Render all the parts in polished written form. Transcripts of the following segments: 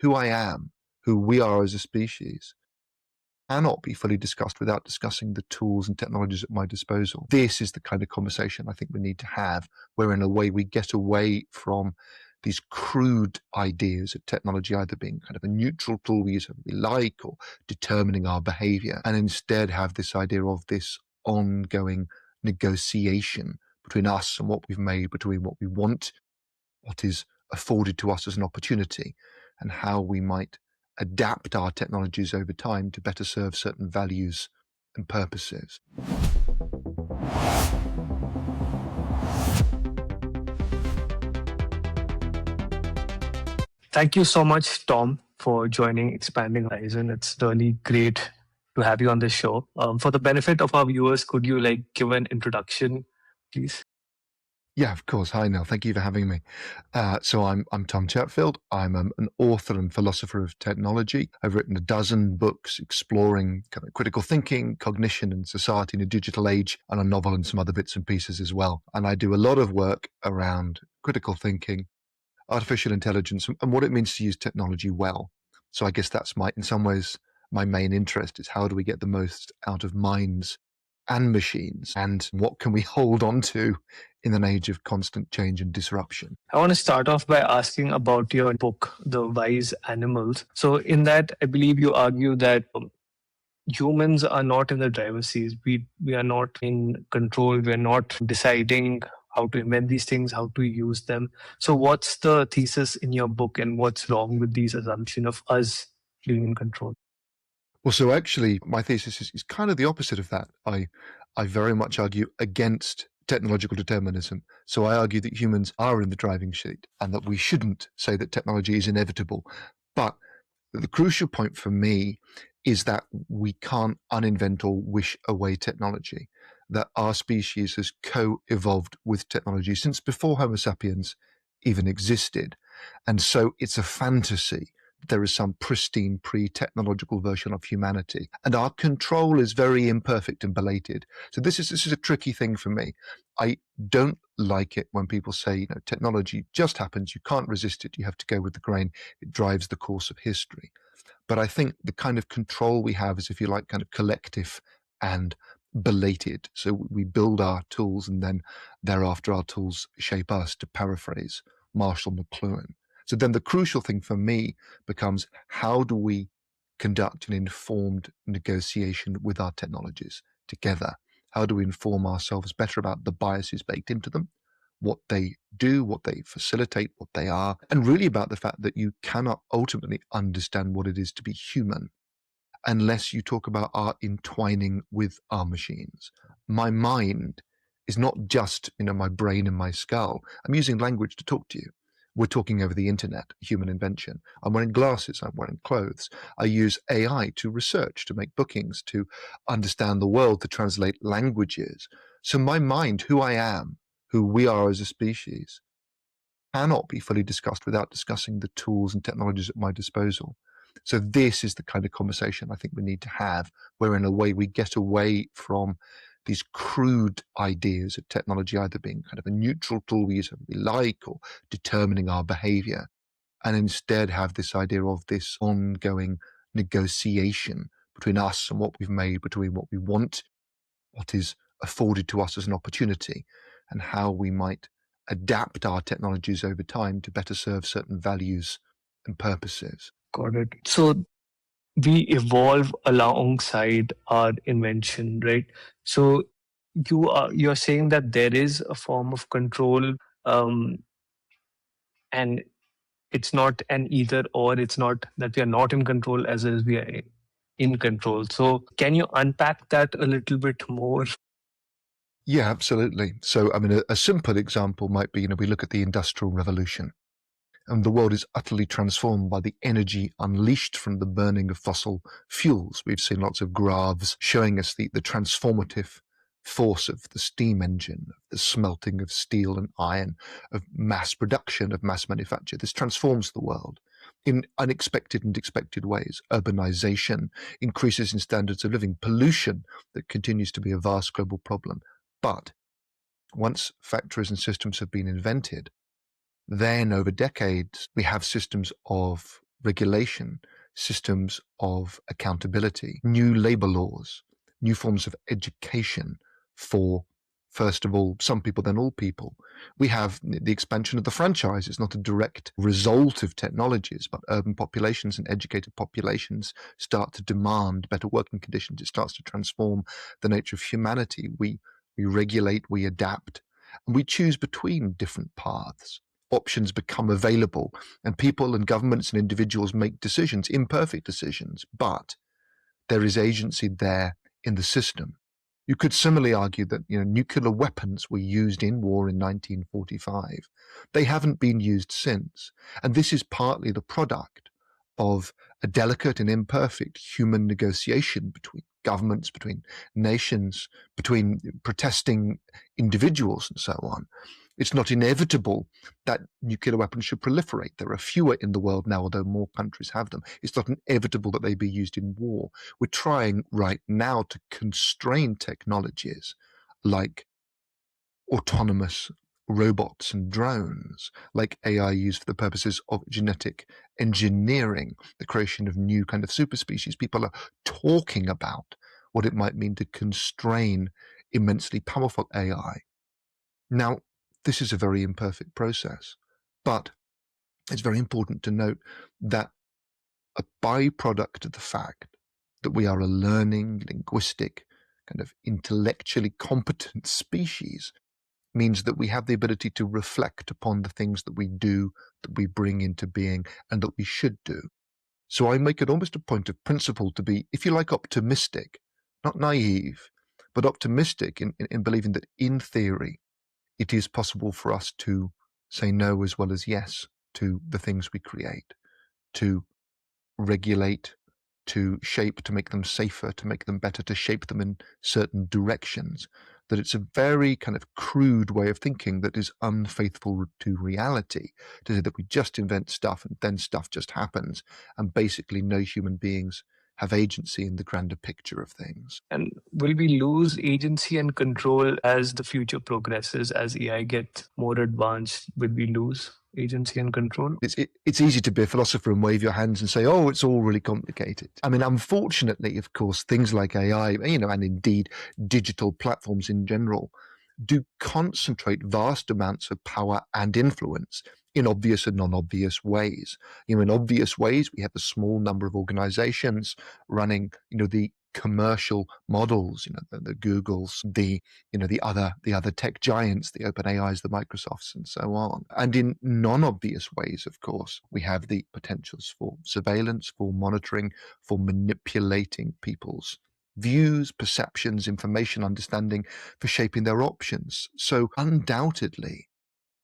who I am, who we are as a species, cannot be fully discussed without discussing the tools and technologies at my disposal. This is the kind of conversation I think we need to have, where in a way we get away from these crude ideas of technology either being kind of a neutral tool we use when we like or determining our behavior, and instead have this idea of this ongoing negotiation between us and what we've made, between what we want, what is afforded to us as an opportunity, and how we might adapt our technologies over time to better serve certain values and purposes. Thank you so much, Tom, for joining Expanding Horizon. It's really great to have you on this show. For the benefit of our viewers, could you give an introduction, please? Yeah, of course. Hi, Neil. Thank you for having me. So I'm Tom Chatfield. I'm an author and philosopher of technology. I've written a dozen books exploring kind of critical thinking, cognition, and society in a digital age, and a novel and some other bits and pieces as well. And I do a lot of work around critical thinking, artificial intelligence, and what it means to use technology well. So I guess that's in some ways, my main interest is how do we get the most out of minds and machines, and what can we hold on to in an age of constant change and disruption. I want to start off by asking about your book, The Wise Animals. So in that, I believe you argue that humans are not in the driver's seat. We are not in control. We're not deciding how to invent these things, how to use them. So what's the thesis in your book, and what's wrong with these assumption of us being in control? Well, so actually, my thesis is kind of the opposite of that. I very much argue against technological determinism. So I argue that humans are in the driving seat and that we shouldn't say that technology is inevitable. But the crucial point for me is that we can't uninvent or wish away technology, that our species has co-evolved with technology since before Homo sapiens even existed. And so it's a fantasy. There is some pristine pre-technological version of humanity, and our control is very imperfect and belated. So this is a tricky thing for me. I don't like it when people say, technology just happens, you can't resist it, you have to go with the grain, it drives the course of history. But I think the kind of control we have is, if you like, kind of collective and belated. So we build our tools, and then thereafter our tools shape us, to paraphrase Marshall McLuhan. So then the crucial thing for me becomes, how do we conduct an informed negotiation with our technologies together? How do we inform ourselves better about the biases baked into them, what they do, what they facilitate, what they are, and really about the fact that you cannot ultimately understand what it is to be human unless you talk about our entwining with our machines. My mind is not just, my brain and my skull. I'm using language to talk to you. We're talking over the internet, human invention. I'm wearing glasses, I'm wearing clothes. I use AI to research, to make bookings, to understand the world, to translate languages. So my mind, who I am, who we are as a species, cannot be fully discussed without discussing the tools and technologies at my disposal. So this is the kind of conversation I think we need to have, where in a way we get away from these crude ideas of technology either being kind of a neutral tool we use when we like or determining our behavior, and instead have this idea of this ongoing negotiation between us and what we've made, between what we want, what is afforded to us as an opportunity, and how we might adapt our technologies over time to better serve certain values and purposes. Got it. So we evolve alongside our invention, right? So you're saying that there is a form of control, and it's not an either or. It's not that we are not in control as is we are in control. So can you unpack that a little bit more? Yeah, absolutely. So, a simple example might be, we look at the Industrial Revolution, and the world is utterly transformed by the energy unleashed from the burning of fossil fuels. We've seen lots of graphs showing us the transformative force of the steam engine, of the smelting of steel and iron, of mass production, of mass manufacture. This transforms the world in unexpected and expected ways. Urbanization, increases in standards of living, pollution that continues to be a vast global problem. But once factories and systems have been invented, then over decades, we have systems of regulation, systems of accountability, new labor laws, new forms of education for, first of all, some people, then all people. We have the expansion of the franchise. It's not a direct result of technologies, but urban populations and educated populations start to demand better working conditions. It starts to transform the nature of humanity. We regulate, we adapt, and we choose between different paths. Options become available, and people and governments and individuals make decisions, imperfect decisions, but there is agency there in the system. You could similarly argue that nuclear weapons were used in war in 1945. They haven't been used since, and this is partly the product of a delicate and imperfect human negotiation between governments, between nations, between protesting individuals, and so on. It's not inevitable that nuclear weapons should proliferate. There are fewer in the world now, although more countries have them. It's not inevitable that they be used in war. We're trying right now to constrain technologies like autonomous robots and drones, like AI used for the purposes of genetic engineering, the creation of new kind of super species. People are talking about what it might mean to constrain immensely powerful AI. Now, this is a very imperfect process, but it's very important to note that a byproduct of the fact that we are a learning, linguistic, kind of intellectually competent species means that we have the ability to reflect upon the things that we do, that we bring into being, and that we should do. So I make it almost a point of principle to be, if you like, optimistic, not naive, but optimistic in believing that in theory, it is possible for us to say no as well as yes to the things we create, to regulate, to shape, to make them safer, to make them better, to shape them in certain directions. That it's a very kind of crude way of thinking that is unfaithful to reality, to say that we just invent stuff and then stuff just happens, and basically no human beings have agency in the grander picture of things. And will we lose agency and control as the future progresses, as AI gets more advanced? Will we lose agency and control? It's easy to be a philosopher and wave your hands and say, oh, it's all really complicated. I mean, unfortunately, of course, things like AI, and indeed digital platforms in general, do concentrate vast amounts of power and influence in obvious and non-obvious ways. In obvious ways, we have a small number of organizations running, the commercial models, the Googles, the other tech giants, the OpenAIs, the Microsofts, and so on. And in non-obvious ways, of course, we have the potentials for surveillance, for monitoring, for manipulating people's views, perceptions, information, understanding, for shaping their options. So undoubtedly,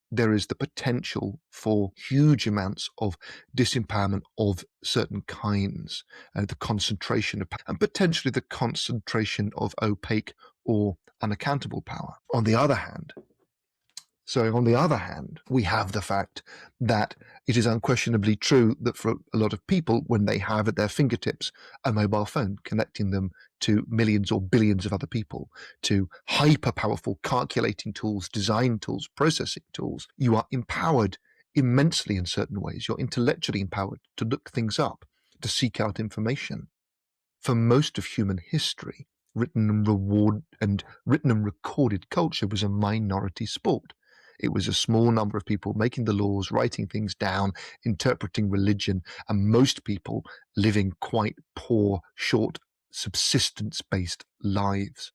there is the potential for huge amounts of disempowerment of certain kinds, the concentration of, and potentially the concentration of opaque or unaccountable power. On the other hand, we have the fact that it is unquestionably true that for a lot of people, when they have at their fingertips a mobile phone connecting them to millions or billions of other people, to hyper-powerful calculating tools, design tools, processing tools, you are empowered immensely in certain ways. You're intellectually empowered to look things up, to seek out information. For most of human history, written and recorded culture was a minority sport. It was a small number of people making the laws, writing things down, interpreting religion, and most people living quite poor, short, subsistence-based lives,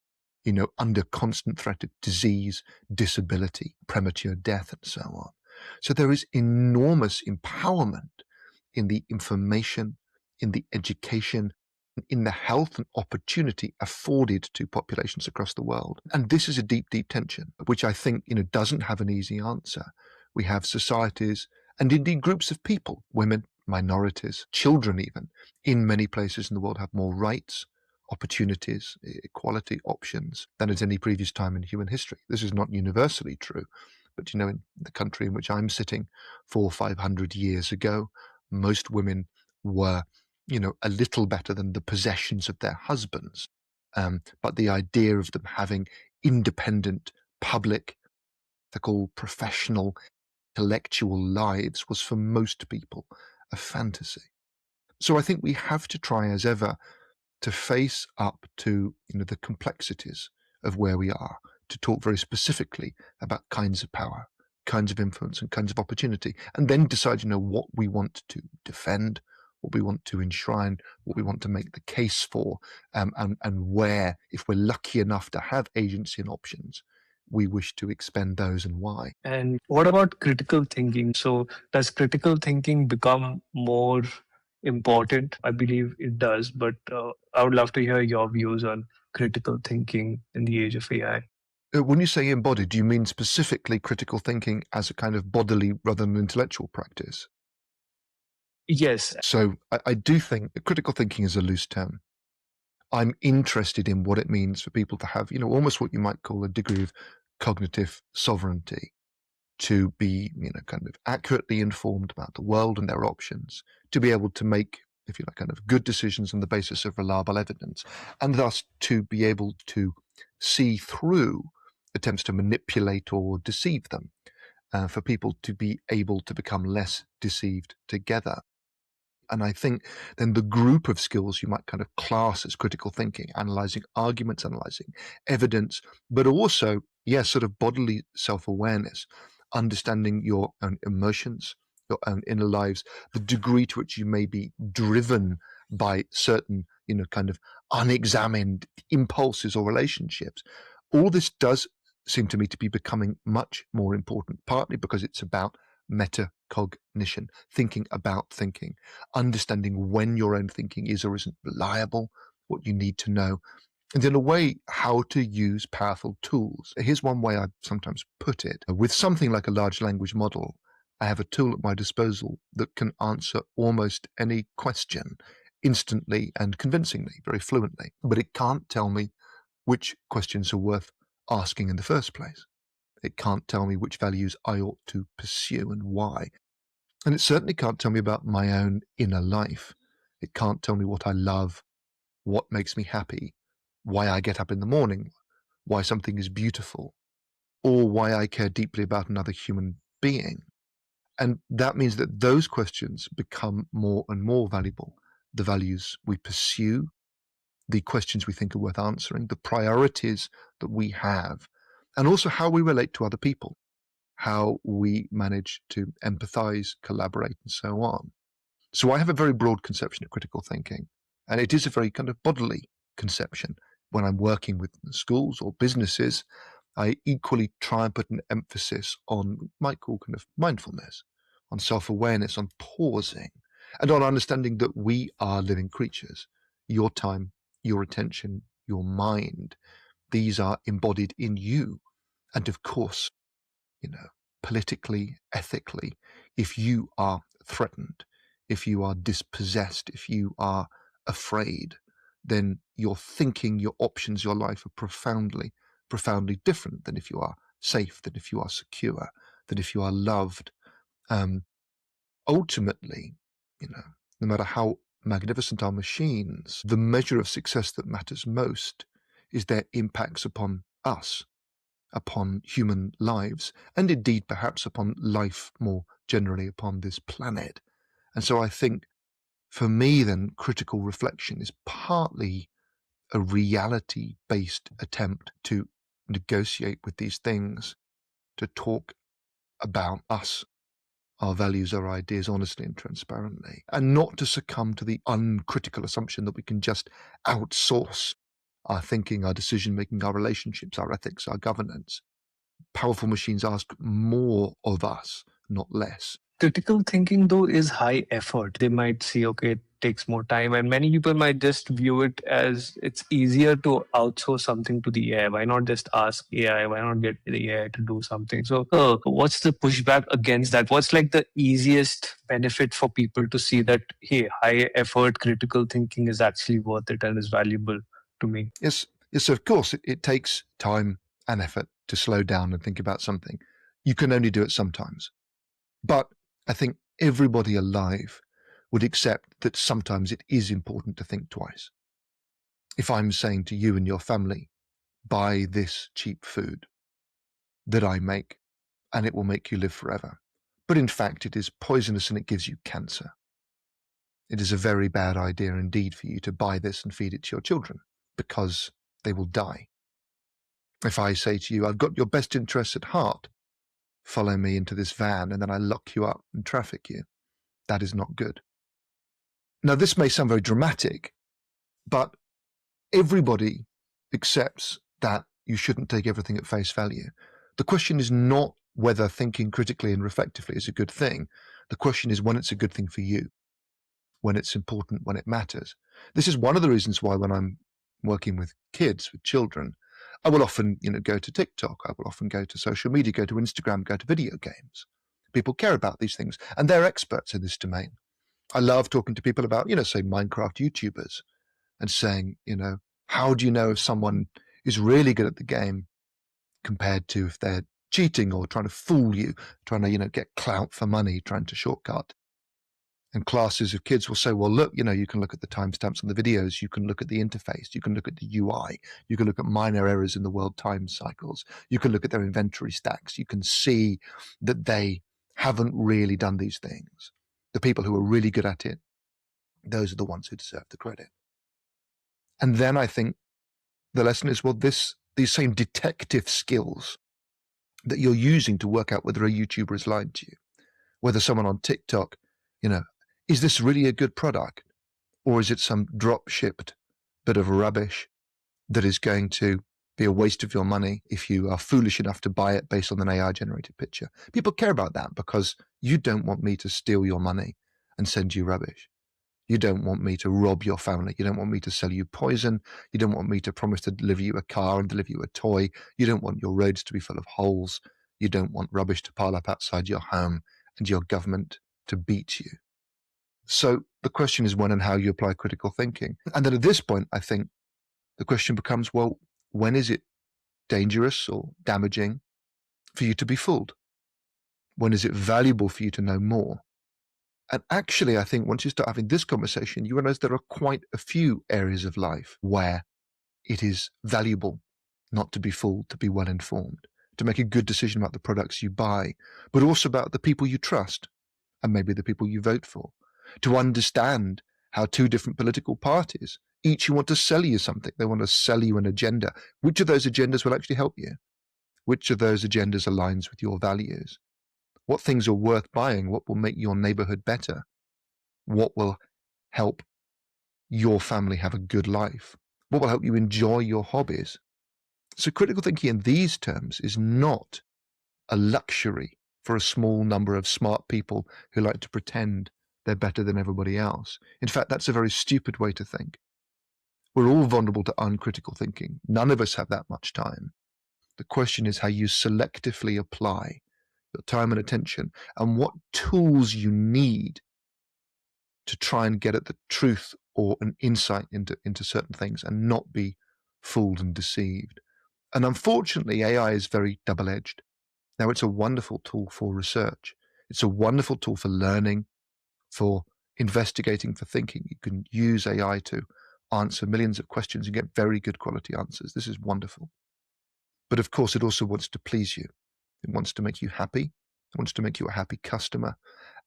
under constant threat of disease, disability, premature death, and so on. So there is enormous empowerment in the information, in the education, in the health and opportunity afforded to populations across the world. And this is a deep, deep tension, which I think, doesn't have an easy answer. We have societies and indeed groups of people, women, minorities, children even, in many places in the world have more rights, opportunities, equality, options than at any previous time in human history. This is not universally true, but in the country in which I'm sitting 400 or 500 years ago, most women were a little better than the possessions of their husbands. But the idea of them having independent, public, ethical, professional, intellectual lives was for most people a fantasy. So I think we have to try as ever to face up to the complexities of where we are, to talk very specifically about kinds of power, kinds of influence, and kinds of opportunity, and then decide what we want to defend, what we want to enshrine, what we want to make the case for, and where, if we're lucky enough to have agency and options, we wish to expend those and why. And what about critical thinking? So, does critical thinking become more important? I believe it does, but I would love to hear your views on critical thinking in the age of AI. When you say embodied, do you mean specifically critical thinking as a kind of bodily rather than intellectual practice? Yes. So I do think that critical thinking is a loose term. I'm interested in what it means for people to have, almost what you might call a degree of cognitive sovereignty, to be, kind of accurately informed about the world and their options, to be able to make, if you like, kind of good decisions on the basis of reliable evidence, and thus to be able to see through attempts to manipulate or deceive them, for people to be able to become less deceived together. And I think then the group of skills you might kind of class as critical thinking, analyzing arguments, analyzing evidence, but also, yes, sort of bodily self awareness, understanding your own emotions, your own inner lives, the degree to which you may be driven by certain, kind of unexamined impulses or relationships. All this does seem to me to be becoming much more important, partly because it's about metacognition, thinking about thinking, understanding when your own thinking is or isn't reliable, what you need to know, and in a way, how to use powerful tools. Here's one way I sometimes put it. With something like a large language model, I have a tool at my disposal that can answer almost any question instantly and convincingly, very fluently, but it can't tell me which questions are worth asking in the first place. It can't tell me which values I ought to pursue and why. And it certainly can't tell me about my own inner life. It can't tell me what I love, what makes me happy, why I get up in the morning, why something is beautiful, or why I care deeply about another human being. And that means that those questions become more and more valuable. The values we pursue, the questions we think are worth answering, the priorities that we have, and also how we relate to other people, how we manage to empathize, collaborate, and so on. So I have a very broad conception of critical thinking, and it is a very kind of bodily conception. When I'm working with schools or businesses, I equally try and put an emphasis on what might call kind of mindfulness, on self-awareness, on pausing, and on understanding that we are living creatures. Your time, your attention, your mind, these are embodied in you. And of course, you know, politically, ethically, if you are threatened, if you are dispossessed, if you are afraid, then your thinking, your options, your life are profoundly, profoundly different than if you are safe, than if you are secure, than if you are loved. Um, Ultimately, no matter how magnificent our machines, the measure of success that matters most is their impacts upon us, upon human lives, and indeed perhaps upon life more generally upon this planet. And so I think for me, then, critical reflection is partly a reality based attempt to negotiate with these things, to talk about us, our values, our ideas honestly and transparently, and not to succumb to the uncritical assumption that we can just outsource our thinking, our decision making, our relationships, our ethics, our governance. Powerful machines ask more of us, not less. Critical thinking, though, is high effort. They might see, okay, it takes more time, and many people might just view it as it's easier to outsource something to the AI. Why not just ask AI? Why not get the AI to do something? So, what's the pushback against that? What's like the easiest benefit for people to see that, hey, high effort critical thinking is actually worth it and is valuable to me? Yes, yes, of course, it takes time and effort to slow down and think about something. You can only do it sometimes. But I think everybody alive would accept that sometimes it is important to think twice. If I'm saying to you and your family, buy this cheap food that I make and it will make you live forever, but in fact it is poisonous and it gives you cancer. it is a very bad idea indeed for you to buy this and feed it to your children, because they will die. If I say to you, I've got your best interests at heart, follow me into this van, and then I lock you up and traffic you, that is not good. Now, this may sound very dramatic, but everybody accepts that you shouldn't take everything at face value. The question is not whether thinking critically and reflectively is a good thing. The question is when it's a good thing for you, when it's important, when it matters. This is one of the reasons why when I'm working with kids, with children, I will often, go to TikTok, I will often go to social media, go to Instagram, go to video games. People care about these things, and they're experts in this domain. I love talking to people about, say, Minecraft YouTubers and saying, how do you know if someone is really good at the game compared to if they're cheating or trying to fool you, trying to, get clout for money, trying to shortcut? And classes of kids will say, well, look, you can look at the timestamps on the videos, you can look at the interface, you can look at the UI, you can look at minor errors in the world time cycles, you can look at their inventory stacks, you can see that they haven't really done these things. The people who are really good at it, those are the ones who deserve the credit. And then I think the lesson is, well, these same detective skills that you're using to work out whether a YouTuber is lying to you, whether someone on TikTok, is this really a good product? Or is it some drop-shipped bit of rubbish that is going to be a waste of your money if you are foolish enough to buy it based on an AI-generated picture? People care about that because you don't want me to steal your money and send you rubbish. You don't want me to rob your family. You don't want me to sell you poison. You don't want me to promise to deliver you a car and deliver you a toy. You don't want your roads to be full of holes. You don't want rubbish to pile up outside your home and your government to beat you. So the question is when and how you apply critical thinking. And then at this point, I think the question becomes, well, when is it dangerous or damaging for you to be fooled? When is it valuable for you to know more? And actually, I think once you start having this conversation, you realize there are quite a few areas of life where it is valuable not to be fooled, to be well informed, to make a good decision about the products you buy, but also about the people you trust and maybe the people you vote for, to understand how two different political parties, each who want to sell you something, they want to sell you an agenda. Which of those agendas will actually help you? Which of those agendas aligns with your values? What things are worth buying? What will make your neighborhood better? What will help your family have a good life? What will help you enjoy your hobbies? So critical thinking in these terms is not a luxury for a small number of smart people who like to pretend they're better than everybody else. In fact, that's a very stupid way to think. We're all vulnerable to uncritical thinking. None of us have that much time. The question is how you selectively apply your time and attention and what tools you need to try and get at the truth or an insight into certain things and not be fooled and deceived. And unfortunately, AI is very double-edged. Now, it's a wonderful tool for research. It's a wonderful tool for learning, for investigating, for thinking. You can use AI to answer millions of questions and get very good quality answers. This is wonderful. But of course, it also wants to please you. It wants to make you happy. It wants to make you a happy customer.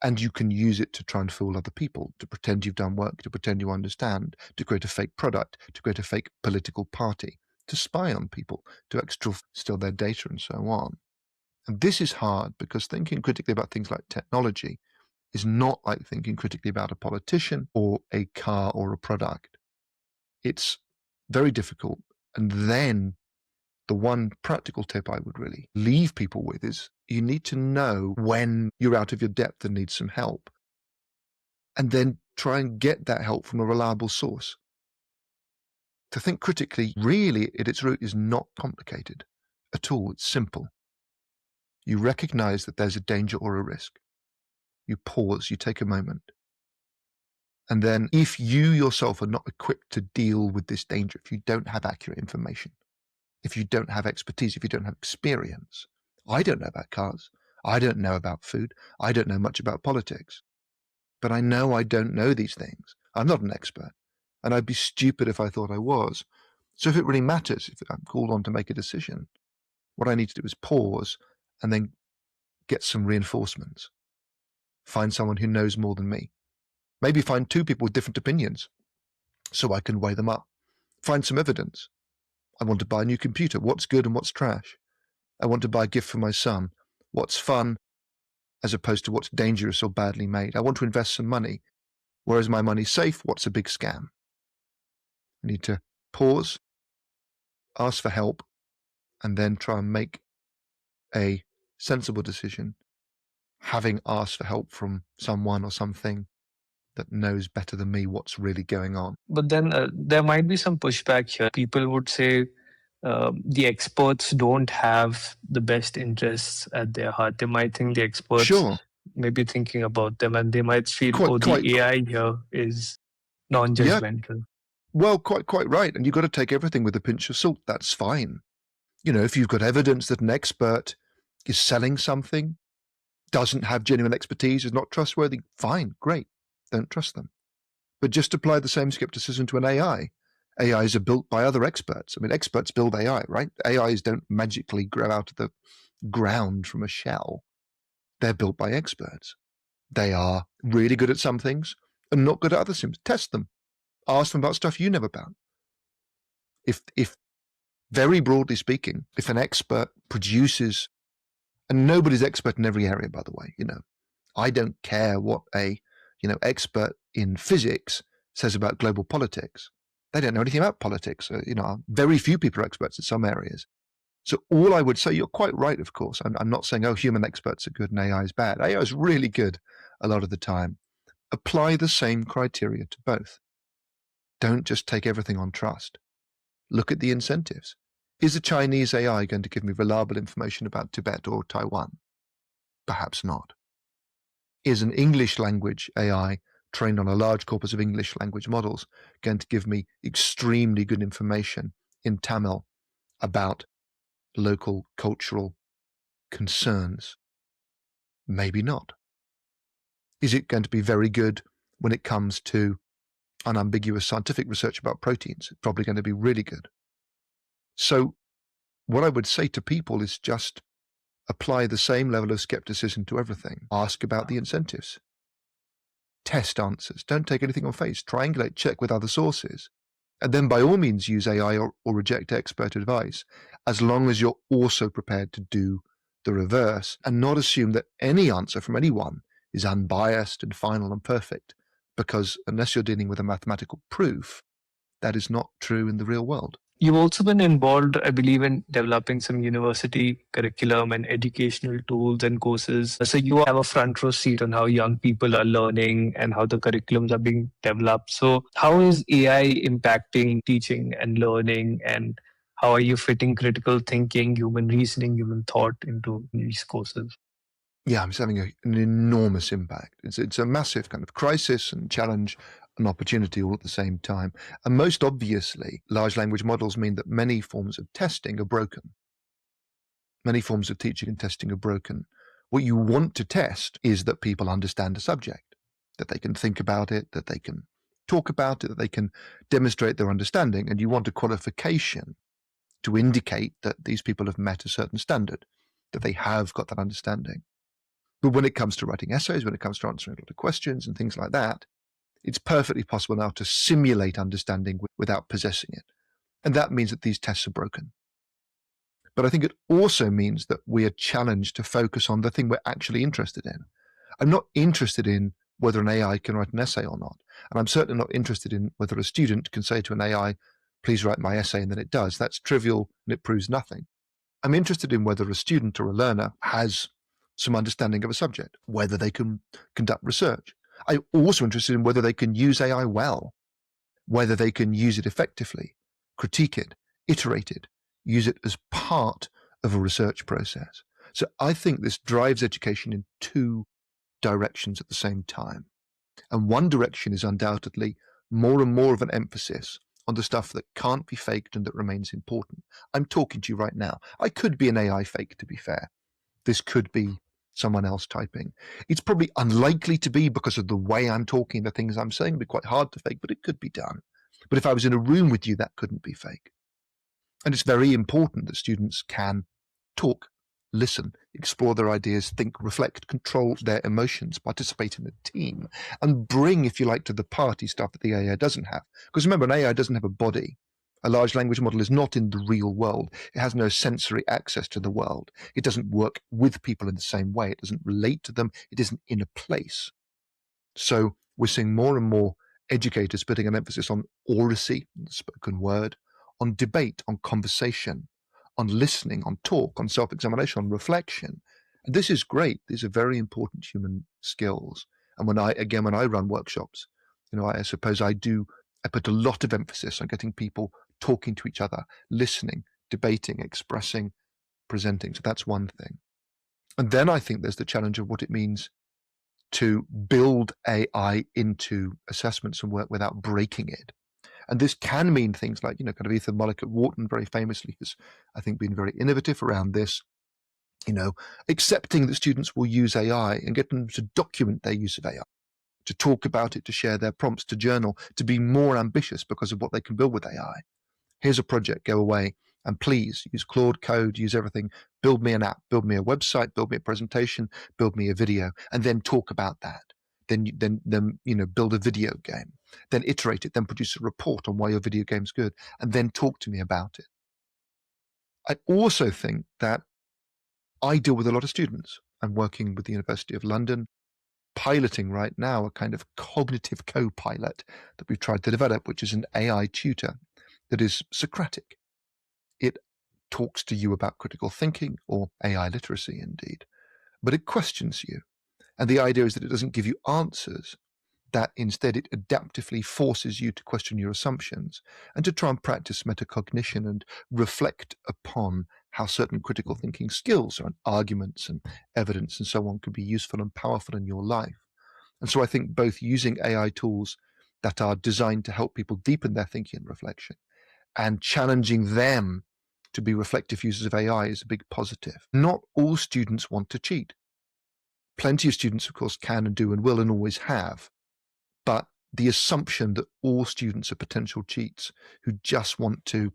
And you can use it to try and fool other people, to pretend you've done work, to pretend you understand, to create a fake product, to create a fake political party, to spy on people, to steal their data and so on. And this is hard because thinking critically about things like technology is not like thinking critically about a politician or a car or a product. It's very difficult. And then the one practical tip I would really leave people with is you need to know when you're out of your depth and need some help. And then try and get that help from a reliable source. To think critically, really, at its root, is not complicated at all. It's simple. You recognize that there's a danger or a risk. You pause, you take a moment. And then if you yourself are not equipped to deal with this danger, if you don't have accurate information, if you don't have expertise, if you don't have experience, I don't know about cars. I don't know about food. I don't know much about politics. But I know I don't know these things. I'm not an expert. And I'd be stupid if I thought I was. So if it really matters, if I'm called on to make a decision, what I need to do is pause and then get some reinforcements. Find someone who knows more than me. Maybe find two people with different opinions so I can weigh them up. Find some evidence. I want to buy a new computer. What's good and what's trash? I want to buy a gift for my son. What's fun as opposed to what's dangerous or badly made? I want to invest some money. Where is my money safe? What's a big scam? I need to pause, ask for help, and then try and make a sensible decision, having asked for help from someone or something that knows better than me what's really going on. But then there might be some pushback here. People would say the experts don't have the best interests at their heart. They might think the experts Sure, may be thinking about them, and they might feel, quite, oh, quite, the AI here is yeah, non-judgmental. well, quite right. And you've got to take everything with a pinch of salt. That's fine. You know, if you've got evidence that an expert is selling something, doesn't have genuine expertise, is not trustworthy, fine, great. Don't trust them. But just apply the same skepticism to an AI. AIs are built by other experts. I mean, experts build AI, right? AIs don't magically grow out of the ground from a shell. They're built by experts. They are really good at some things and not good at other things. Test them. Ask them about stuff you know about. If very broadly speaking, if an expert produces, and nobody's expert in every area, by the way, you know, I don't care what a, you know, expert in physics says about global politics. They don't know anything about politics. You know, very few people are experts in some areas. So all I would say, you're quite right, of course. I'm not saying, oh, human experts are good and AI is bad. AI is really good a lot of the time. Apply the same criteria to both. Don't just take everything on trust. Look at the incentives. Is a Chinese AI going to give me reliable information about Tibet or Taiwan? Perhaps not. Is an English language AI trained on a large corpus of English language models going to give me extremely good information in Tamil about local cultural concerns? Maybe not. Is it going to be very good when it comes to unambiguous scientific research about proteins? It's probably going to be really good. So what I would say to people is just apply the same level of skepticism to everything. Ask about the incentives. Test answers. Don't take anything on face. Triangulate, check with other sources. And then by all means use AI or reject expert advice, as long as you're also prepared to do the reverse and not assume that any answer from anyone is unbiased and final and perfect, because unless you're dealing with a mathematical proof, that is not true in the real world. You've also been involved, I believe, in developing some university curriculum and educational tools and courses. So you have a front row seat on how young people are learning and how the curriculums are being developed. So how is AI impacting teaching and learning, and how are you fitting critical thinking, human reasoning, human thought into these courses? Yeah, it's having an enormous impact. It's a massive kind of crisis and challenge and opportunity all at the same time. And most obviously, large language models mean that many forms of testing are broken. Many forms of teaching and testing are broken. What you want to test is that people understand a subject, that they can think about it, that they can talk about it, that they can demonstrate their understanding. And you want a qualification to indicate that these people have met a certain standard, that they have got that understanding. But when it comes to writing essays, when it comes to answering a lot of questions and things like that, it's perfectly possible now to simulate understanding without possessing it. And that means that these tests are broken. But I think it also means that we are challenged to focus on the thing we're actually interested in. I'm not interested in whether an AI can write an essay or not. And I'm certainly not interested in whether a student can say to an AI, please write my essay, and then it does. That's trivial and it proves nothing. I'm interested in whether a student or a learner has some understanding of a subject, whether they can conduct research. I'm also interested in whether they can use AI well, whether they can use it effectively, critique it, iterate it, use it as part of a research process. So I think this drives education in two directions at the same time. And one direction is undoubtedly more and more of an emphasis on the stuff that can't be faked and that remains important. I'm talking to you right now. I could be an AI fake, to be fair. This could be someone else typing. It's probably unlikely to be because of the way I'm talking, the things I'm saying. It'd be quite hard to fake, but it could be done. But if I was in a room with you, that couldn't be fake. And it's very important that students can talk, listen, explore their ideas, think, reflect, control their emotions, participate in a team, and bring, if you like, to the party stuff that the AI doesn't have. Because remember, an AI doesn't have a body. A large language model is not in the real world. It has no sensory access to the world. It doesn't work with people in the same way. It doesn't relate to them. It isn't in a place. So we're seeing more and more educators putting an emphasis on oracy, the spoken word, on debate, on conversation, on listening, on talk, on self-examination, on reflection. And this is great. These are very important human skills. And when I run workshops, I suppose I put a lot of emphasis on getting people talking to each other, listening, debating, expressing, presenting. So that's one thing. And then I think there's the challenge of what it means to build AI into assessments and work without breaking it. And this can mean things like, kind of Ethan Mollick at Wharton very famously has, I think, been very innovative around this, accepting that students will use AI and get them to document their use of AI, to talk about it, to share their prompts, to journal, to be more ambitious because of what they can build with AI. Here's a project, go away, and please use Claude Code, use everything, build me an app, build me a website, build me a presentation, build me a video, and then talk about that. Then build a video game, then iterate it, then produce a report on why your video game's good, and then talk to me about it. I also think that I deal with a lot of students. I'm working with the University of London, piloting right now a kind of cognitive co-pilot that we've tried to develop, which is an AI tutor that is Socratic. It talks to you about critical thinking, or AI literacy indeed, but it questions you. And the idea is that it doesn't give you answers, that instead it adaptively forces you to question your assumptions and to try and practice metacognition and reflect upon how certain critical thinking skills and arguments and evidence and so on can be useful and powerful in your life. And so I think both using AI tools that are designed to help people deepen their thinking and reflection and challenging them to be reflective users of AI is a big positive. Not all students want to cheat. Plenty of students, of course, can and do and will and always have. But the assumption that all students are potential cheats who just want to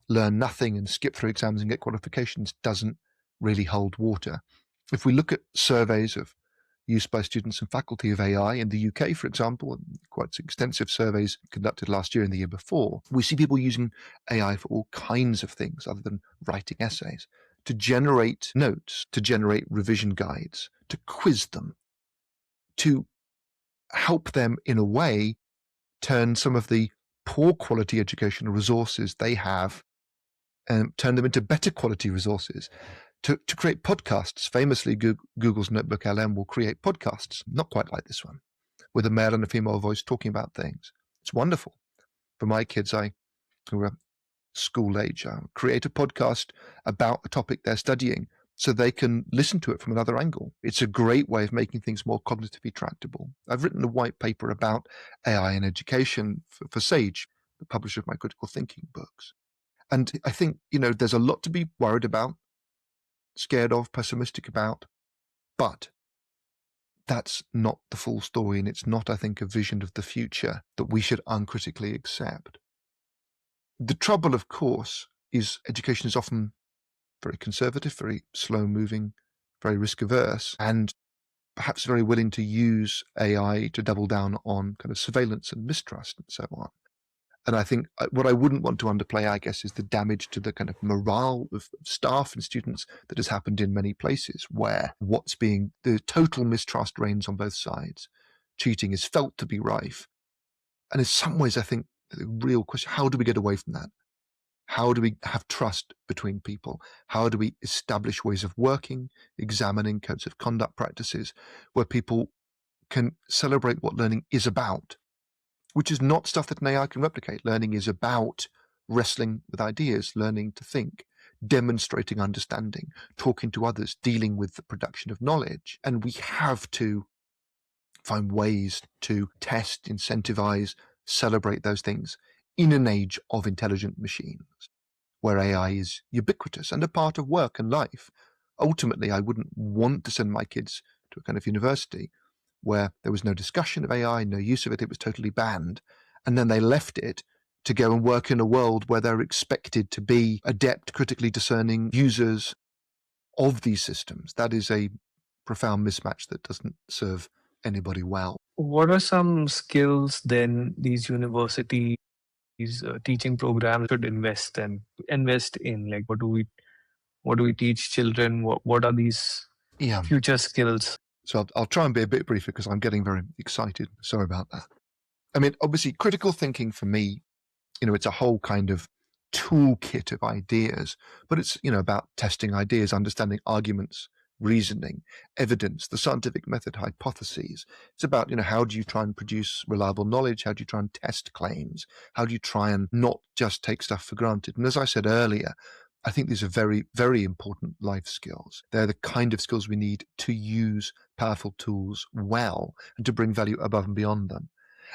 learn nothing and skip through exams and get qualifications doesn't really hold water. If we look at surveys of use by students and faculty of AI in the UK, for example, quite extensive surveys conducted last year and the year before, we see people using AI for all kinds of things other than writing essays, to generate notes, to generate revision guides, to quiz them, to help them in a way turn some of the poor quality educational resources they have and turn them into better quality resources. To create podcasts. Famously, Google's Notebook LM will create podcasts, not quite like this one, with a male and a female voice talking about things. It's wonderful. For my kids, who are school age, create a podcast about a topic they're studying so they can listen to it from another angle. It's a great way of making things more cognitively tractable. I've written a white paper about AI in education for Sage, the publisher of my critical thinking books. And I think, there's a lot to be worried about, scared of, pessimistic about, but that's not the full story, and it's not, I think, a vision of the future that we should uncritically accept. The trouble, of course, is education is often very conservative, very slow-moving, very risk-averse, and perhaps very willing to use AI to double down on kind of surveillance and mistrust and so on. And I think what I wouldn't want to underplay, I guess, is the damage to the kind of morale of staff and students that has happened in many places where the total mistrust reigns on both sides. Cheating is felt to be rife. And in some ways, I think the real question, how do we get away from that? How do we have trust between people? How do we establish ways of working, examining codes of conduct practices where people can celebrate what learning is about? Which is not stuff that an AI can replicate. Learning is about wrestling with ideas, learning to think, demonstrating understanding, talking to others, dealing with the production of knowledge. And we have to find ways to test, incentivize, celebrate those things in an age of intelligent machines, where AI is ubiquitous and a part of work and life. Ultimately, I wouldn't want to send my kids to a kind of university where there was no discussion of AI, no use of it was totally banned, and then they left it to go and work in a world where they're expected to be adept, critically discerning users of these systems. That is a profound mismatch that doesn't serve anybody well. What are some skills then these universities, teaching programs should invest in? Like, what do we teach children? What are these Yeah. future skills? So I'll try and be a bit briefer because I'm getting very excited. Sorry about that. I mean, obviously, critical thinking for me, it's a whole kind of toolkit of ideas, but it's, about testing ideas, understanding arguments, reasoning, evidence, the scientific method, hypotheses. It's about, how do you try and produce reliable knowledge? How do you try and test claims? How do you try and not just take stuff for granted? And as I said earlier, I think these are very, very important life skills. They're the kind of skills we need to use powerful tools well and to bring value above and beyond them.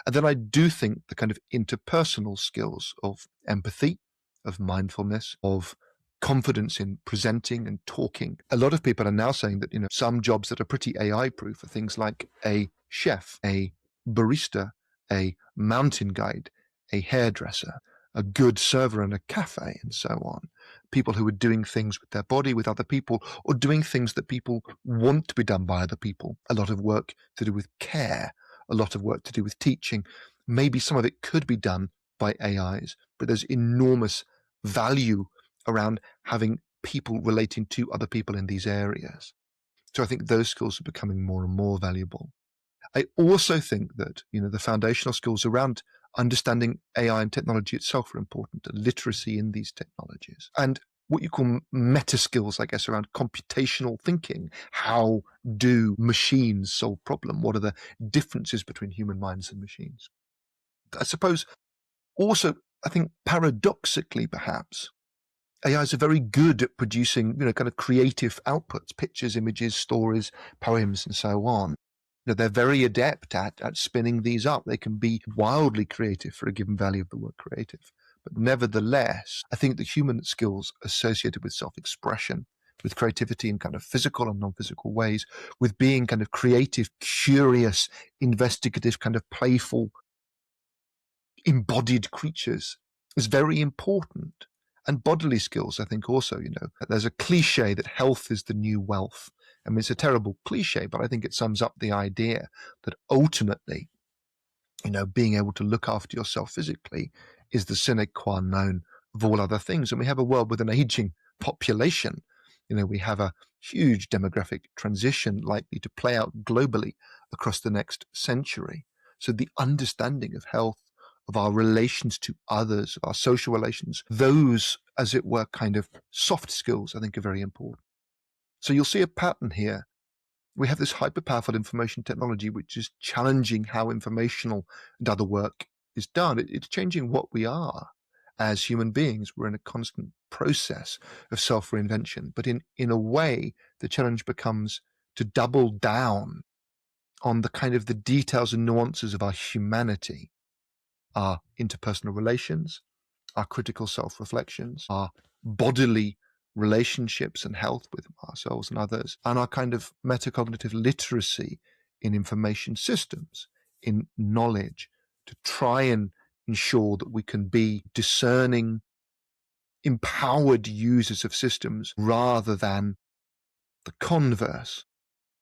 And then I do think the kind of interpersonal skills of empathy, of mindfulness, of confidence in presenting and talking. A lot of people are now saying that, some jobs that are pretty AI proof are things like a chef, a barista, a mountain guide, a hairdresser, a good server in a cafe, and so on. People who are doing things with their body, with other people, or doing things that people want to be done by other people. A lot of work to do with care, a lot of work to do with teaching. Maybe some of it could be done by AIs, but there's enormous value around having people relating to other people in these areas. So I think those skills are becoming more and more valuable. I also think that, the foundational skills around understanding AI and technology itself are important, and literacy in these technologies. And what you call meta skills, I guess, around computational thinking. How do machines solve problems? What are the differences between human minds and machines? I suppose also, I think paradoxically, perhaps, AIs are very good at producing, kind of creative outputs, pictures, images, stories, poems, and so on. They're very adept at spinning these up. They can be wildly creative for a given value of the word creative. But nevertheless, I think the human skills associated with self-expression, with creativity in kind of physical and non-physical ways, with being kind of creative, curious, investigative, kind of playful, embodied creatures is very important. And bodily skills, I think also, there's a cliche that health is the new wealth. I mean, it's a terrible cliche, but I think it sums up the idea that ultimately, being able to look after yourself physically is the sine qua non of all other things. And we have a world with an aging population. We have a huge demographic transition likely to play out globally across the next century. So the understanding of health, of our relations to others, of our social relations, those, as it were, kind of soft skills, I think are very important. So you'll see a pattern here. We have this hyper-powerful information technology, which is challenging how informational and other work is done. It's changing what we are as human beings. We're in a constant process of self-reinvention. But in a way, the challenge becomes to double down on the kind of the details and nuances of our humanity, our interpersonal relations, our critical self-reflections, our bodily relationships and health with ourselves and others, and our kind of metacognitive literacy in information systems, in knowledge, to try and ensure that we can be discerning, empowered users of systems rather than the converse,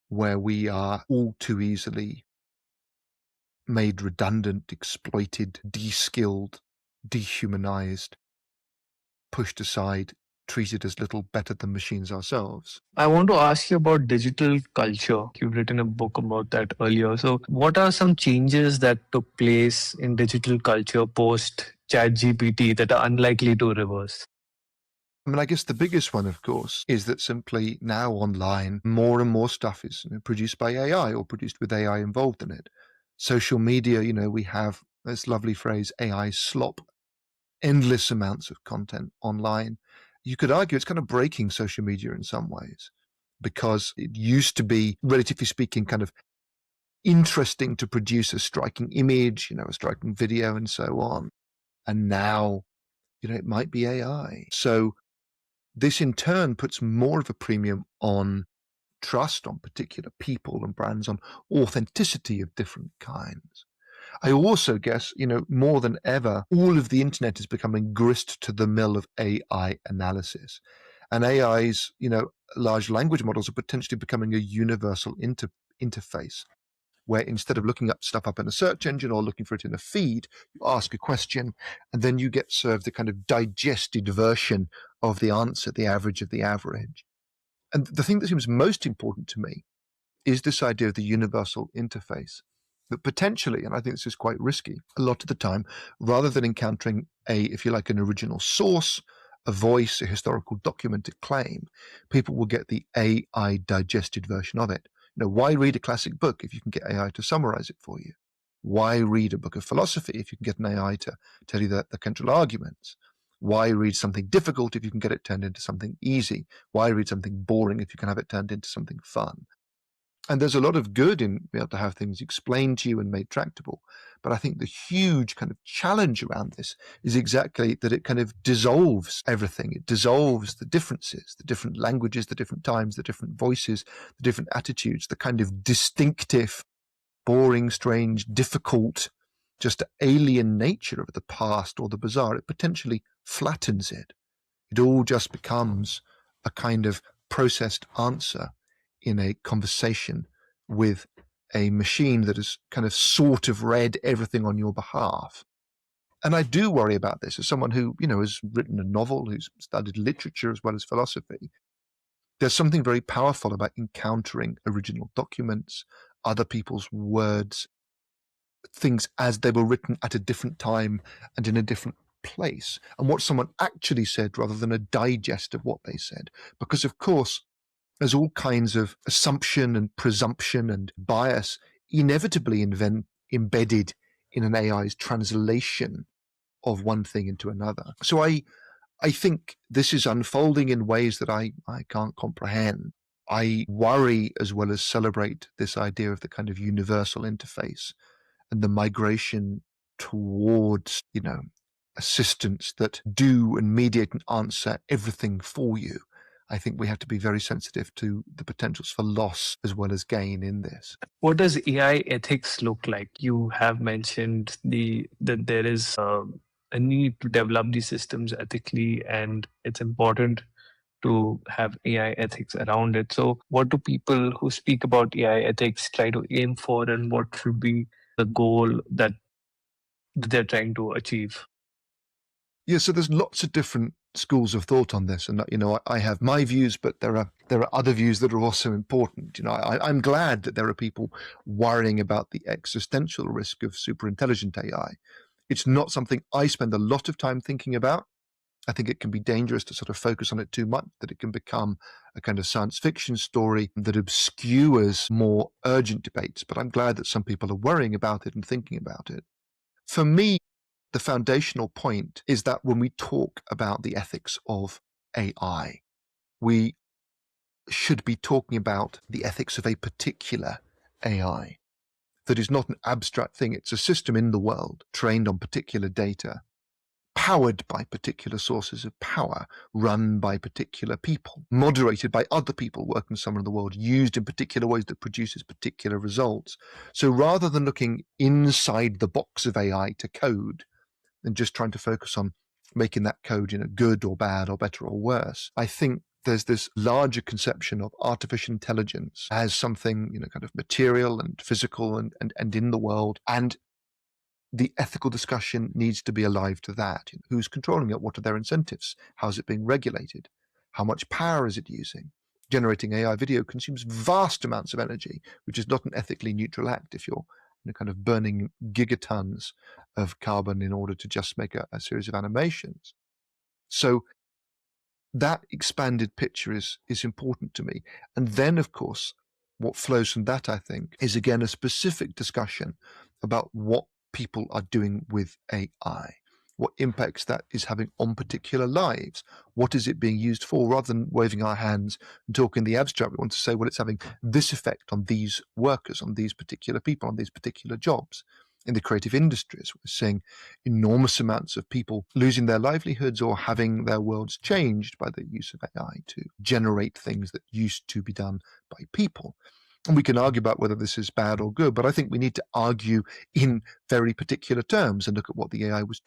where we are all too easily made redundant, exploited, de-skilled, dehumanized, pushed aside, treated as little better than machines ourselves. I want to ask you about digital culture. You've written a book about that earlier. So, what are some changes that took place in digital culture post ChatGPT that are unlikely to reverse? I mean, I guess the biggest one, of course, is that simply now online, more and more stuff is produced by AI or produced with AI involved in it. Social media, we have this lovely phrase, AI slop, endless amounts of content online. You could argue it's kind of breaking social media in some ways because it used to be, relatively speaking, kind of interesting to produce a striking image, a striking video and so on. And now, it might be AI. So this in turn puts more of a premium on trust, on particular people and brands, on authenticity of different kinds. I also guess, more than ever, all of the internet is becoming grist to the mill of AI analysis. And AI's, large language models are potentially becoming a universal interface where instead of looking up stuff up in a search engine or looking for it in a feed, you ask a question and then you get served the kind of digested version of the answer, the average of the average. And the thing that seems most important to me is this idea of the universal interface. That potentially, and I think this is quite risky, a lot of the time, rather than encountering if you like, an original source, a voice, a historical documented claim, people will get the AI digested version of it. Why read a classic book if you can get AI to summarize it for you? Why read a book of philosophy if you can get an AI to tell you the central arguments? Why read something difficult if you can get it turned into something easy? Why read something boring if you can have it turned into something fun? And there's a lot of good in being able to have things explained to you and made tractable. But I think the huge kind of challenge around this is exactly that it kind of dissolves everything. It dissolves the differences, the different languages, the different times, the different voices, the different attitudes, the kind of distinctive, boring, strange, difficult, just alien nature of the past or the bizarre. It potentially flattens it. It all just becomes a kind of processed answer in a conversation with a machine that has kind of sort of read everything on your behalf. And I do worry about this as someone who, has written a novel, who's studied literature as well as philosophy. There's something very powerful about encountering original documents, other people's words, things as they were written at a different time and in a different place, and what someone actually said rather than a digest of what they said. Because, of course, there's all kinds of assumption and presumption and bias inevitably embedded in an AI's translation of one thing into another. So I think this is unfolding in ways that I can't comprehend. I worry as well as celebrate this idea of the kind of universal interface and the migration towards, assistants that do and mediate and answer everything for you. I think we have to be very sensitive to the potentials for loss as well as gain in this. What does AI ethics look like? You have mentioned that there is a need to develop these systems ethically, and it's important to have AI ethics around it. So, what do people who speak about AI ethics try to aim for, and what should be the goal that they're trying to achieve? Yeah, so there's lots of different schools of thought on this, and I have my views, but there are other views that are also important. I'm glad that there are people worrying about the existential risk of super intelligent AI. It's not something I spend a lot of time thinking about. I think it can be dangerous to sort of focus on it too much, that it can become a kind of science fiction story that obscures more urgent debates. But I'm glad that some people are worrying about it and thinking about it. For me, the foundational point is that when we talk about the ethics of AI, we should be talking about the ethics of a particular AI that is not an abstract thing. It's a system in the world trained on particular data, powered by particular sources of power, run by particular people, moderated by other people working somewhere in the world, used in particular ways that produces particular results. So rather than looking inside the box of AI to code and just trying to focus on making that code, good or bad or better or worse, I think there's this larger conception of artificial intelligence as something, kind of material and physical and in the world. And the ethical discussion needs to be alive to that. Who's controlling it? What are their incentives? How's it being regulated? How much power is it using? Generating AI video consumes vast amounts of energy, which is not an ethically neutral act if you're kind of burning gigatons of carbon in order to just make a series of animations. So that expanded picture is important to me. And then, of course, what flows from that, I think, is again a specific discussion about what people are doing with AI, what impacts that is having on particular lives. What is it being used for? Rather than waving our hands and talking the abstract, we want to say, well, it's having this effect on these workers, on these particular people, on these particular jobs. In the creative industries, we're seeing enormous amounts of people losing their livelihoods or having their worlds changed by the use of AI to generate things that used to be done by people. And we can argue about whether this is bad or good, but I think we need to argue in very particular terms and look at what the AI was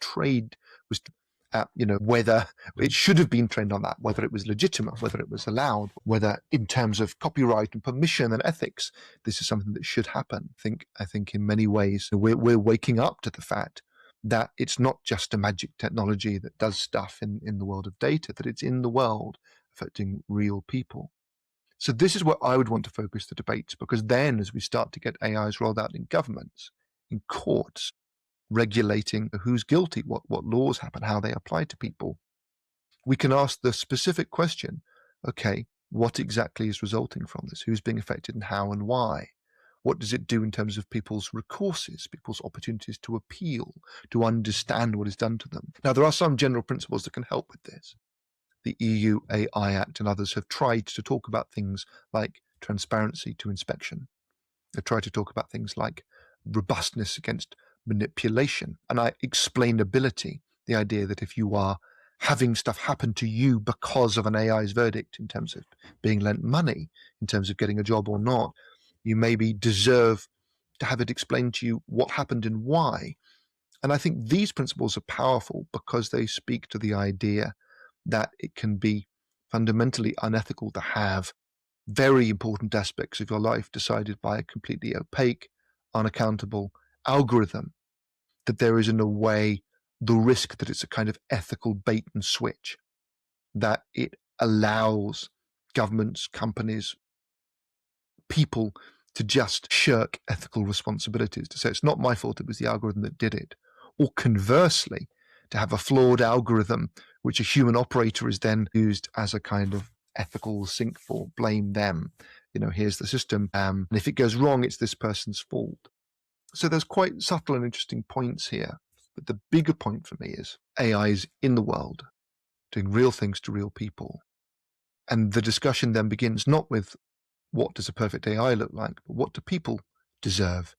at, whether it should have been trained on that, whether it was legitimate, whether it was allowed, whether in terms of copyright and permission and ethics, this is something that should happen. I think in many ways we're waking up to the fact that it's not just a magic technology that does stuff in the world of data, that it's in the world affecting real people. So this is where I would want to focus the debates, because then as we start to get AIs rolled out in governments, in courts, regulating who's guilty, what laws happen, how they apply to people, we can ask the specific question, okay, what exactly is resulting from this? Who's being affected and how and why? What does it do in terms of people's recourses, people's opportunities to appeal, to understand what is done to them? Now, there are some general principles that can help with this. The EU AI Act and others have tried to talk about things like transparency to inspection. They try to talk about things like robustness against manipulation and explainability, the idea that if you are having stuff happen to you because of an AI's verdict in terms of being lent money, in terms of getting a job or not, you maybe deserve to have it explained to you what happened and why. And I think these principles are powerful because they speak to the idea that it can be fundamentally unethical to have very important aspects of your life decided by a completely opaque, unaccountable algorithm, that there is, in a way, the risk that it's a kind of ethical bait and switch, that it allows governments, companies, people to just shirk ethical responsibilities, to say it's not my fault, it was the algorithm that did it. Or conversely, to have a flawed algorithm which a human operator is then used as a kind of ethical sink for, blame them. Here's the system. And if it goes wrong, it's this person's fault. So there's quite subtle and interesting points here. But the bigger point for me is AI is in the world, doing real things to real people. And the discussion then begins not with what does a perfect AI look like, but what do people deserve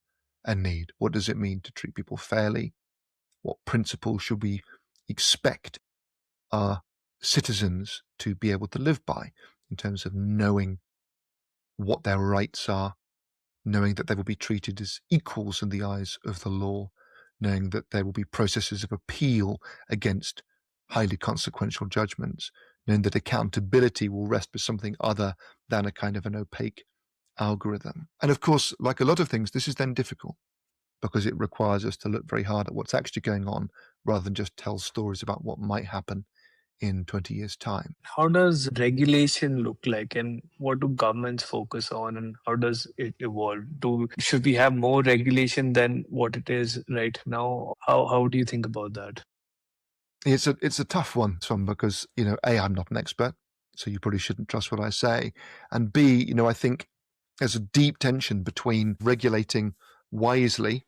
and need? What does it mean to treat people fairly? What principles should we expect our citizens to be able to live by in terms of knowing what their rights are, knowing that they will be treated as equals in the eyes of the law, knowing that there will be processes of appeal against highly consequential judgments, knowing that accountability will rest with something other than a kind of an opaque algorithm. And of course, like a lot of things, this is then difficult because it requires us to look very hard at what's actually going on rather than just tell stories about what might happen in 20 years' time. How does regulation look like, and what do governments focus on, and how does it evolve? Should we have more regulation than what it is right now? How do you think about that? It's a tough one, Tom, because A, I'm not an expert, so you probably shouldn't trust what I say, and B, I think there's a deep tension between regulating wisely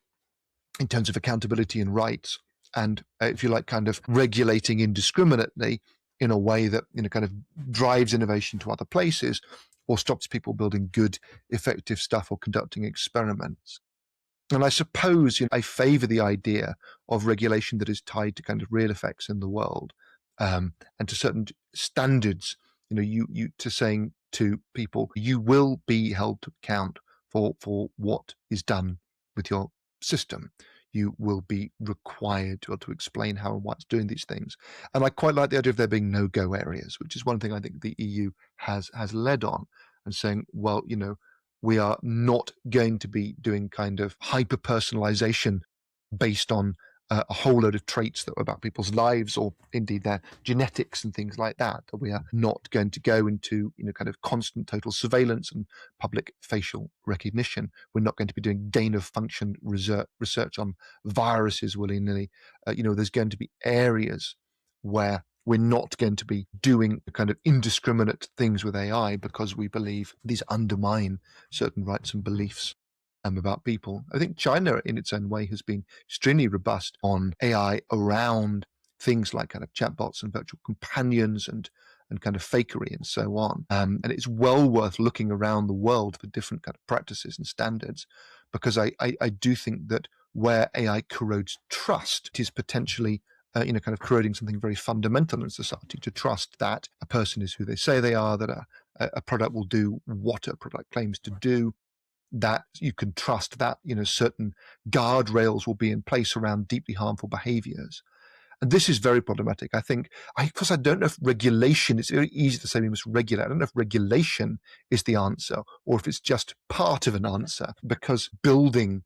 in terms of accountability and rights, and if you like, kind of regulating indiscriminately in a way that kind of drives innovation to other places or stops people building good, effective stuff or conducting experiments. And I suppose I favor the idea of regulation that is tied to kind of real effects in the world, and to certain standards. You to saying to people, you will be held to account for what is done with your system. You will be required to explain how and why it's doing these things. And I quite like the idea of there being no-go areas, which is one thing I think the EU has led on, and saying, well, we are not going to be doing kind of hyper personalization based on a whole load of traits that are about people's lives or indeed their genetics and things like that. We are not going to go into kind of constant total surveillance and public facial recognition. We're not going to be doing gain of function research on viruses willy-nilly. There's going to be areas where we're not going to be doing kind of indiscriminate things with AI because we believe these undermine certain rights and beliefs about people. I think China, in its own way, has been extremely robust on AI around things like kind of chatbots and virtual companions and kind of fakery and so on. And it's well worth looking around the world for different kind of practices and standards, because I do think that where AI corrodes trust, it is potentially kind of corroding something very fundamental in society, to trust that a person is who they say they are, that a product will do what a product claims to do, that you can trust that certain guardrails will be in place around deeply harmful behaviors. And this is very problematic. I think, of course, I don't know if regulation, it's very easy to say we must regulate. I don't know if regulation is the answer or if it's just part of an answer, because building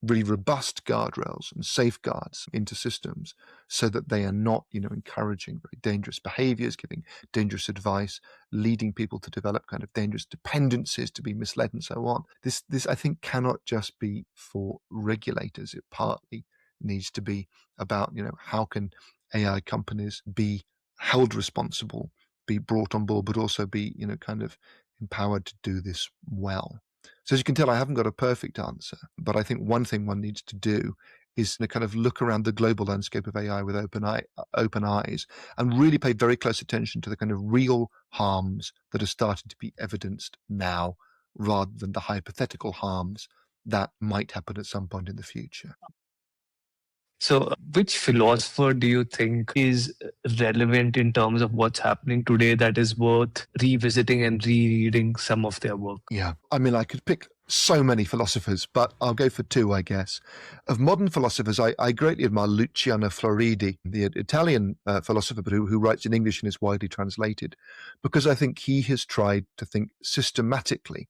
really robust guardrails and safeguards into systems so that they are not, encouraging very dangerous behaviors, giving dangerous advice, leading people to develop kind of dangerous dependencies, to be misled and so on. This I think cannot just be for regulators. It partly needs to be about, how can AI companies be held responsible, be brought on board, but also be, kind of empowered to do this well. So as you can tell, I haven't got a perfect answer, but I think one thing one needs to do is to kind of look around the global landscape of AI with open eyes and really pay very close attention to the kind of real harms that are starting to be evidenced now, rather than the hypothetical harms that might happen at some point in the future. So, which philosopher do you think is relevant in terms of what's happening today that is worth revisiting and rereading some of their work? Yeah, I mean, I could pick so many philosophers, but I'll go for two, I guess. Of modern philosophers, I greatly admire Luciano Floridi, the Italian philosopher, but who writes in English and is widely translated, because I think he has tried to think systematically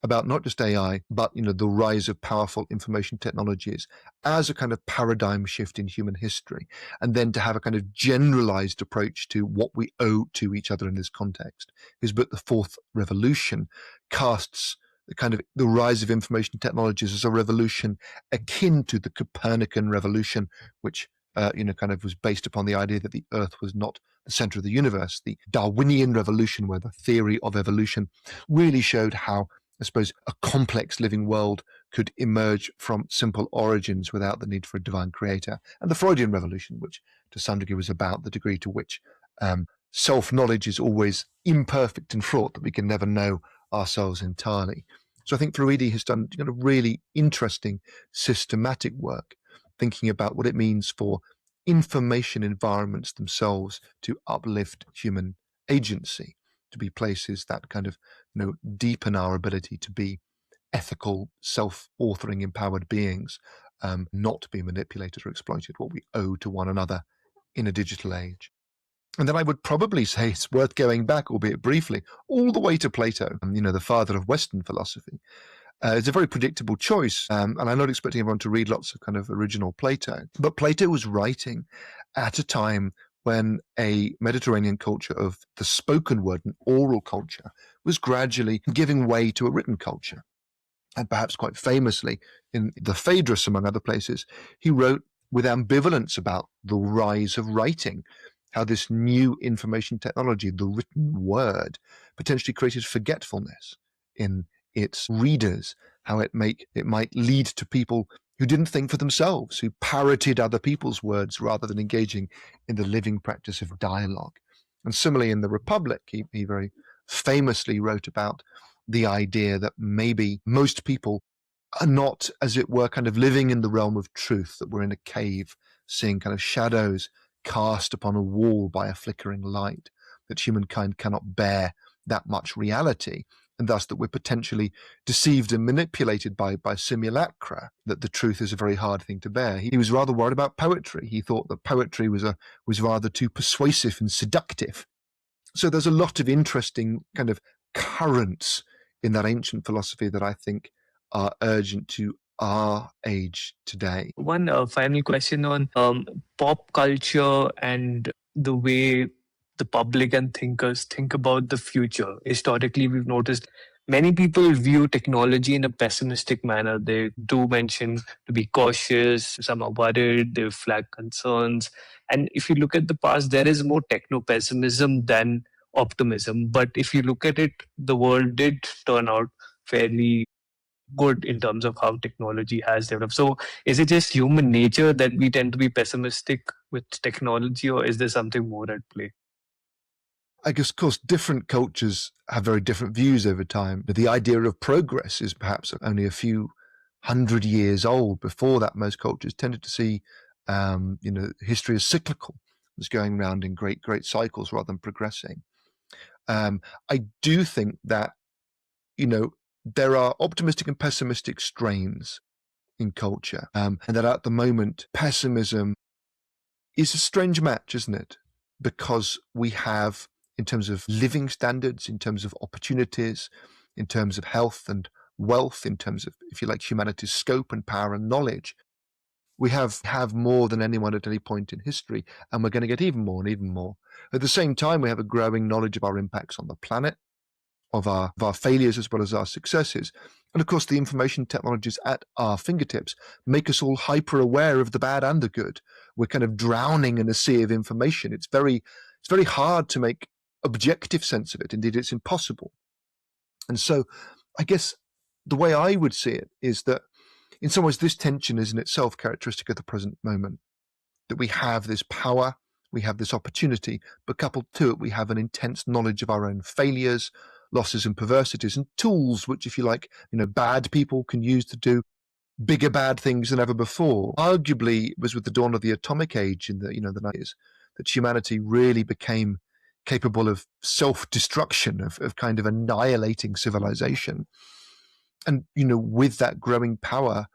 about not just AI, but the rise of powerful information technologies as a kind of paradigm shift in human history, and then to have a kind of generalized approach to what we owe to each other in this context. His book, The Fourth Revolution, casts the rise of information technologies as a revolution akin to the Copernican revolution, which kind of was based upon the idea that the Earth was not the center of the universe. The Darwinian revolution, where the theory of evolution really showed how, I suppose, a complex living world could emerge from simple origins without the need for a divine creator. And the Freudian revolution, which to some degree was about the degree to which self-knowledge is always imperfect and fraught, that we can never know ourselves entirely. So I think Floridi has done really interesting systematic work thinking about what it means for information environments themselves to uplift human agency, to be places that kind of deepen our ability to be ethical, self-authoring, empowered beings, not to be manipulated or exploited, what we owe to one another in a digital age. And then I would probably say it's worth going back, albeit briefly, all the way to Plato, the father of Western philosophy. It's a very predictable choice, and I'm not expecting everyone to read lots of kind of original Plato. But Plato was writing at a time when a Mediterranean culture of the spoken word and oral culture was gradually giving way to a written culture. And perhaps quite famously, in the Phaedrus, among other places, he wrote with ambivalence about the rise of writing, how this new information technology, the written word, potentially created forgetfulness in its readers, how it might lead to people who didn't think for themselves, who parroted other people's words rather than engaging in the living practice of dialogue. And similarly, in the Republic, he very famously wrote about the idea that maybe most people are not, as it were, kind of living in the realm of truth, that we're in a cave, seeing kind of shadows cast upon a wall by a flickering light, that humankind cannot bear that much reality, and thus that we're potentially deceived and manipulated by simulacra, that the truth is a very hard thing to bear. He was rather worried about poetry. He thought that poetry was rather too persuasive and seductive. So there's a lot of interesting kind of currents in that ancient philosophy that I think are urgent to our age today. One final question on pop culture and the way the public and thinkers think about the future. Historically, we've noticed many people view technology in a pessimistic manner. They do mention to be cautious, some are worried, they flag concerns. And if you look at the past, there is more techno pessimism than optimism. But if you look at it, the world did turn out fairly good in terms of how technology has developed. So, is it just human nature that we tend to be pessimistic with technology, or is there something more at play? I guess, of course, different cultures have very different views over time. But the idea of progress is perhaps only a few hundred years old. Before that, most cultures tended to see, history as cyclical, as going around in great cycles rather than progressing. I do think that, there are optimistic and pessimistic strains in culture, and that at the moment, pessimism is a strange match, isn't it? Because we have, in terms of living standards, in terms of opportunities, in terms of health and wealth, in terms of, if you like, humanity's scope and power and knowledge, we have more than anyone at any point in history, and we're going to get even more and even more. At the same time, we have a growing knowledge of our impacts on the planet, of our failures as well as our successes. And of course, the information technologies at our fingertips make us all hyper aware of the bad and the good. We're kind of drowning in a sea of information. It's very hard to make objective sense of it. Indeed, it's impossible. And so I guess the way I would see it is that in some ways, this tension is in itself characteristic of the present moment, that we have this power, we have this opportunity, but coupled to it, we have an intense knowledge of our own failures, losses and perversities, and tools which, if you like, bad people can use to do bigger bad things than ever before. Arguably, it was with the dawn of the atomic age in the 90s that humanity really became capable of self-destruction, of kind of annihilating civilization. And, with that growing power,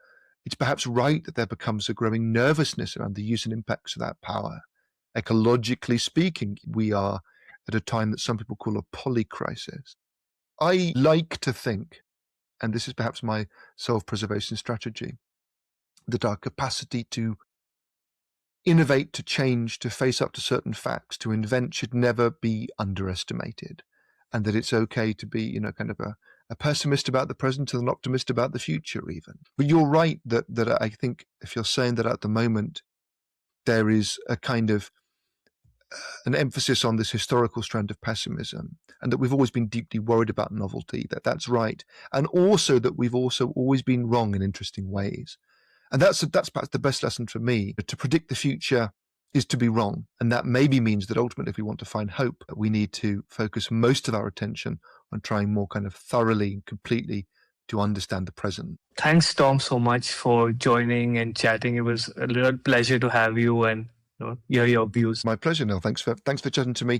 it's perhaps right that there becomes a growing nervousness around the use and impacts of that power. Ecologically speaking, we are at a time that some people call a polycrisis. I like to think, and this is perhaps my self-preservation strategy, that our capacity to innovate, to change, to face up to certain facts, to invent should never be underestimated. And that it's okay to be, kind of a pessimist about the present and an optimist about the future even. But you're right that I think if you're saying that at the moment there is a kind of an emphasis on this historical strand of pessimism, and that we've always been deeply worried about novelty, that's right. And also that we've also always been wrong in interesting ways. And that's perhaps the best lesson for me. To predict the future is to be wrong. And that maybe means that ultimately, if we want to find hope, we need to focus most of our attention on trying more kind of thoroughly and completely to understand the present. Thanks, Tom, so much for joining and chatting. It was a real pleasure to have you and hear your views. My pleasure, Neil. Thanks for chatting to me.